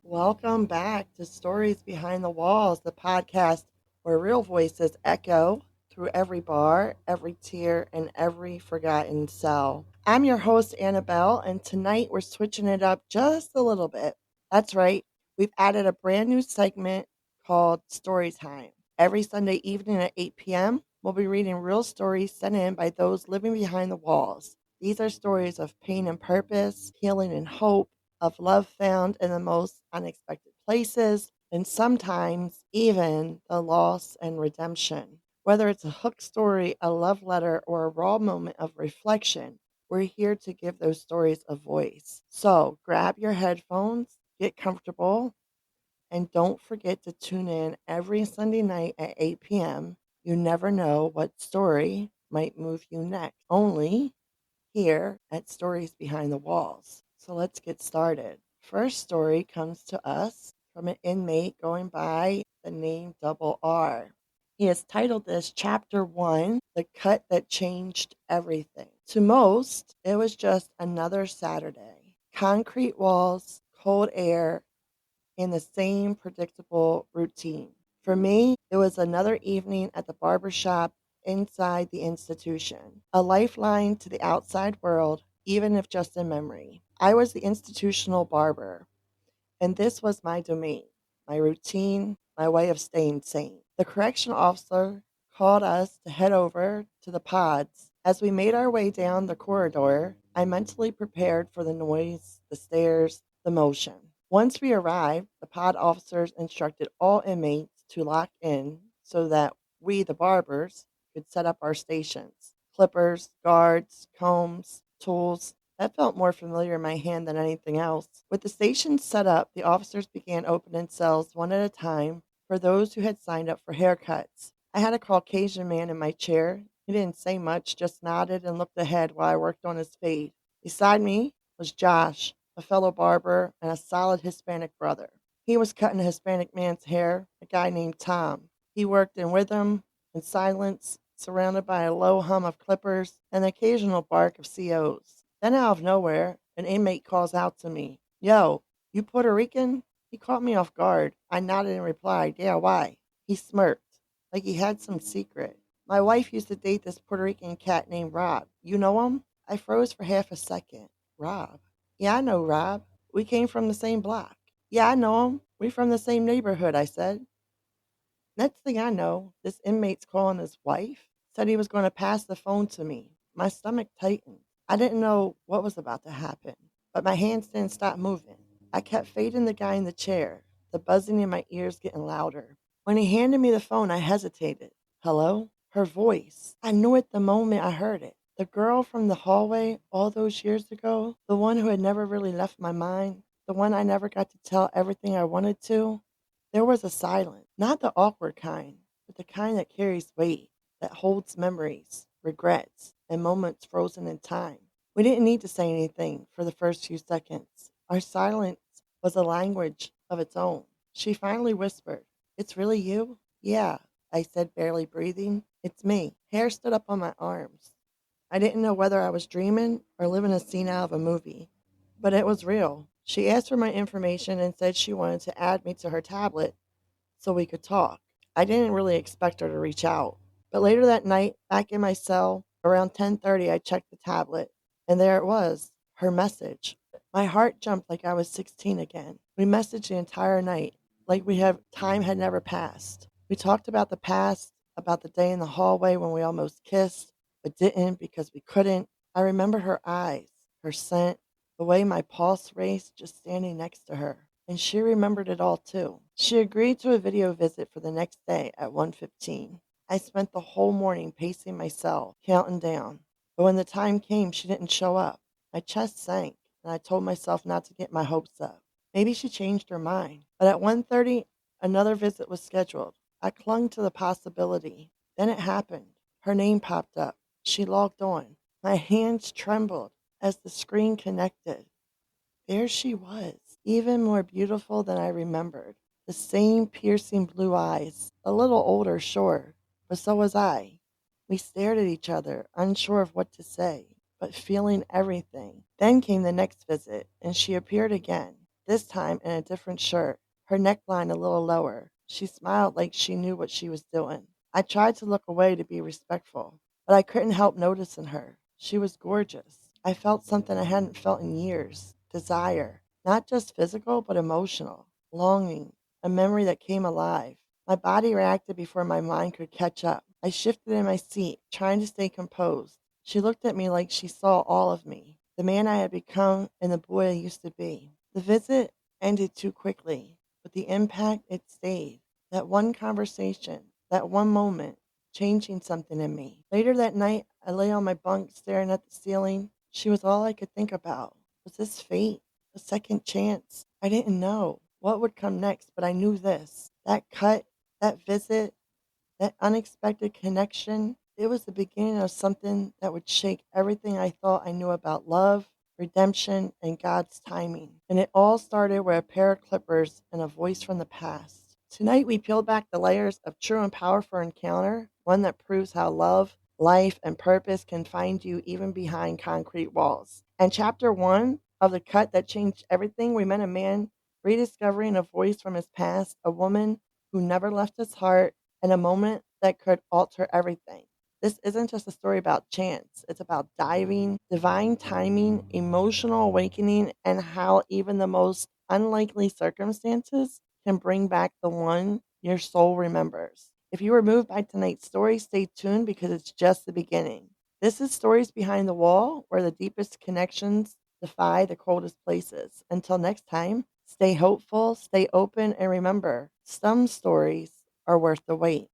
Welcome back to Stories Behind the Walls, the podcast where real voices echo through every bar, every tear, and every forgotten cell. I'm your host, Annabelle, and tonight we're switching it up just a little bit. That's right, we've added a brand new segment called Story Time. Every Sunday evening at 8 p.m., we'll be reading real stories sent in by those living behind the walls. These are stories of pain and purpose, healing and hope, of love found in the most unexpected places, and sometimes even the loss and redemption. Whether it's a hook story, a love letter, or a raw moment of reflection, we're here to give those stories a voice. So grab your headphones, get comfortable, and don't forget to tune in every Sunday night at 8 p.m. You never know what story might move you next. Only here at Stories Behind the Walls. So let's get started. First story comes to us from an inmate going by the name Double R. He has titled this Chapter 1, The Cut That Changed Everything. To most, it was just another Saturday. Concrete walls, cold air, and the same predictable routine. For me, it was another evening at the barber shop inside the institution, a lifeline to the outside world, even if just in memory. I was the institutional barber, and this was my domain, my routine, my way of staying sane. The correctional officer called us to head over to the pods. As we made our way down the corridor, I mentally prepared for the noise, the stairs, the motion. Once we arrived, the pod officers instructed all inmates to lock in so that we, the barbers, could set up our stations. Clippers, guards, combs, tools. That felt more familiar in my hand than anything else. With the stations set up, the officers began opening cells one at a time for those who had signed up for haircuts. I had a Caucasian man in my chair. He didn't say much, just nodded and looked ahead while I worked on his fade. Beside me was Josh, a fellow barber and a solid Hispanic brother. He was cutting a Hispanic man's hair, a guy named Tom. He worked in rhythm and silence, surrounded by a low hum of clippers and the occasional bark of COs. Then out of nowhere, an inmate calls out to me, "Yo, you Puerto Rican?" He caught me off guard. I nodded and replied, "Yeah, why?" He smirked, like he had some secret. "My wife used to date this Puerto Rican cat named Rob. You know him?" I froze for half a second. Rob? "Yeah, I know Rob. We came from the same block." "Yeah, I know him. We from the same neighborhood," I said. Next thing I know, this inmate's calling his wife. Said he was going to pass the phone to me. My stomach tightened. I didn't know what was about to happen, but my hands didn't stop moving. I kept fading the guy in the chair, the buzzing in my ears getting louder. When he handed me the phone, I hesitated. "Hello?" Her voice. I knew it the moment I heard it. The girl from the hallway all those years ago, the one who had never really left my mind, the one I never got to tell everything I wanted to. There was a silence, not the awkward kind, but the kind that carries weight, that holds memories, regrets, and moments frozen in time. We didn't need to say anything for the first few seconds. Our silence was a language of its own. She finally whispered, "It's really you?" "Yeah," I said, barely breathing. "It's me." Hair stood up on my arms. I didn't know whether I was dreaming or living a scene out of a movie, but it was real. She asked for my information and said she wanted to add me to her tablet so we could talk. I didn't really expect her to reach out. But later that night, back in my cell, around 10:30, I checked the tablet, and there it was, her message. My heart jumped like I was 16 again. We messaged the entire night, like time had never passed. We talked about the past, about the day in the hallway when we almost kissed, but didn't because we couldn't. I remember her eyes, her scent, the way my pulse raced just standing next to her. And she remembered it all too. She agreed to a video visit for the next day at 1:15. I spent the whole morning pacing my cell, counting down. But when the time came, she didn't show up. My chest sank, and I told myself not to get my hopes up. Maybe she changed her mind. But at 1:30, another visit was scheduled. I clung to the possibility. Then it happened. Her name popped up. She logged on. My hands trembled as the screen connected. There she was, even more beautiful than I remembered. The same piercing blue eyes, a little older, sure, but so was I. We stared at each other, unsure of what to say, but feeling everything. Then came the next visit, and she appeared again. this time in a different shirt, her neckline a little lower. She smiled like she knew what she was doing. I tried to look away to be respectful, but I couldn't help noticing her. She was gorgeous. I felt something I hadn't felt in years: desire, not just physical, but emotional, longing, a memory that came alive. My body reacted before my mind could catch up. I shifted in my seat, trying to stay composed. She looked at me like she saw all of me, the man I had become and the boy I used to be. The visit ended too quickly, but the impact, it stayed. That one conversation, that one moment, changing something in me. Later that night, I lay on my bunk staring at the ceiling. She was all I could think about. Was this fate? A second chance? I didn't know what would come next, but I knew this. That cut, that visit, that unexpected connection, it was the beginning of something that would shake everything I thought I knew about love, redemption, and God's timing. And it all started with a pair of clippers and a voice from the past. Tonight, we peel back the layers of true and powerful encounter, one that proves how love, life, and purpose can find you even behind concrete walls. And chapter one of The Cut That Changed Everything, we met a man rediscovering a voice from his past, a woman who never left his heart, and a moment that could alter everything. This isn't just a story about chance, it's about diving, divine timing, emotional awakening, and how even the most unlikely circumstances can bring back the one your soul remembers. If you were moved by tonight's story, stay tuned because it's just the beginning. This is Stories Behind the Wall, where the deepest connections defy the coldest places. Until next time, stay hopeful, stay open, and remember, some stories are worth the wait.